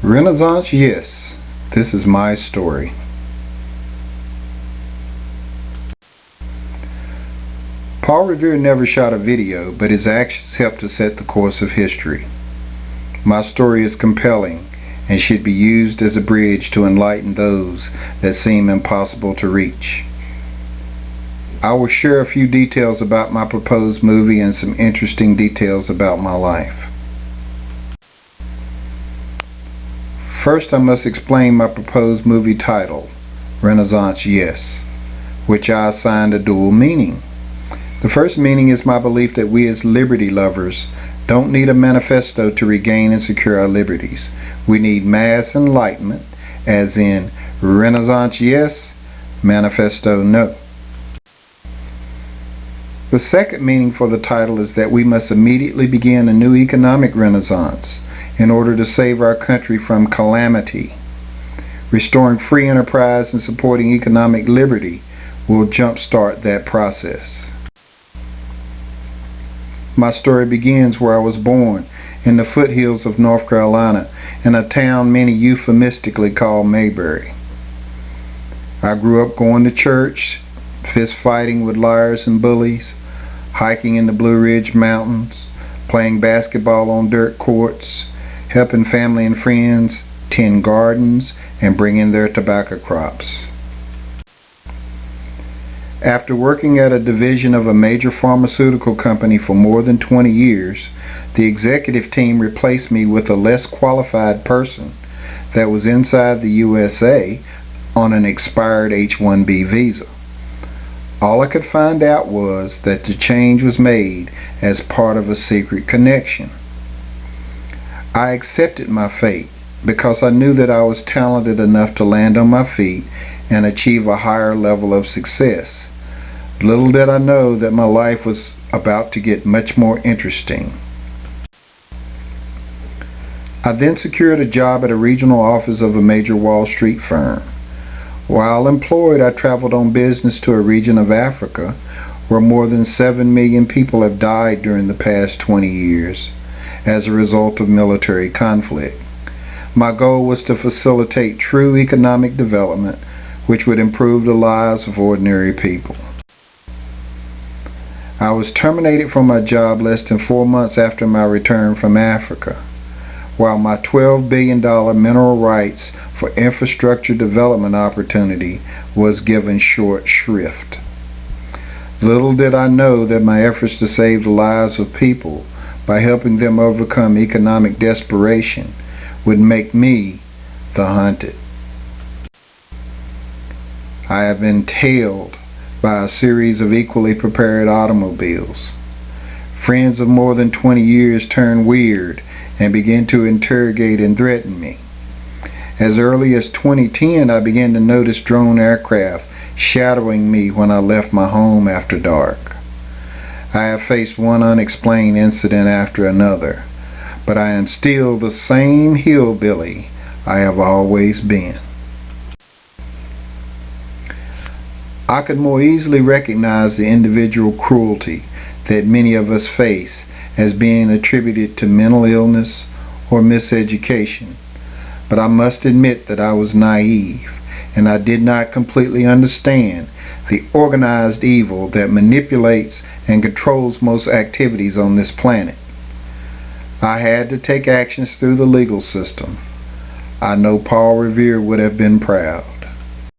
Renaissance, yes. This is my story. Paul Revere never shot a video, but his actions helped to set the course of history. My story is compelling and should be used as a bridge to enlighten those that seem impossible to reach. I will share a few details about my proposed movie and some interesting details about my life. First, I must explain my proposed movie title, Renaissance, yes, which I assigned a dual meaning. The first meaning is my belief that we as liberty lovers don't need a manifesto to regain and secure our liberties. We need mass enlightenment, as in Renaissance, yes, manifesto, no. The second meaning for the title is that we must immediately begin a new economic renaissance in order to save our country from calamity. Restoring free enterprise and supporting economic liberty will jumpstart that process. My story begins where I was born, in the foothills of North Carolina, in a town many euphemistically call Mayberry. I grew up going to church, fist fighting with liars and bullies, hiking in the Blue Ridge Mountains, playing basketball on dirt courts, helping family and friends tend gardens and bring in their tobacco crops. After working at a division of a major pharmaceutical company for more than 20 years, the executive team replaced me with a less qualified person that was inside the USA on an expired H-1B visa. All I could find out was that the change was made as part of a secret connection. I accepted my fate because I knew that I was talented enough to land on my feet and achieve a higher level of success. Little did I know that my life was about to get much more interesting. I then secured a job at a regional office of a major Wall Street firm. While employed, I traveled on business to a region of Africa where more than 7 million people have died during the past 20 years as a result of military conflict. My goal was to facilitate true economic development which would improve the lives of ordinary people. I was terminated from my job less than 4 months after my return from Africa, while my $12 billion mineral rights for infrastructure development opportunity was given short shrift. Little did I know that my efforts to save the lives of people by helping them overcome economic desperation would make me the hunted. I have been tailed by a series of equally prepared automobiles. Friends of more than 20 years turned weird and began to interrogate and threaten me. As early as 2010, I began to notice drone aircraft shadowing me when I left my home after dark. I have faced one unexplained incident after another, but I am still the same hillbilly I have always been. I could more easily recognize the individual cruelty that many of us face as being attributed to mental illness or miseducation, but I must admit that I was naive and I did not completely understand the organized evil that manipulates and controls most activities on this planet. I had to take actions through the legal system. I know Paul Revere would have been proud.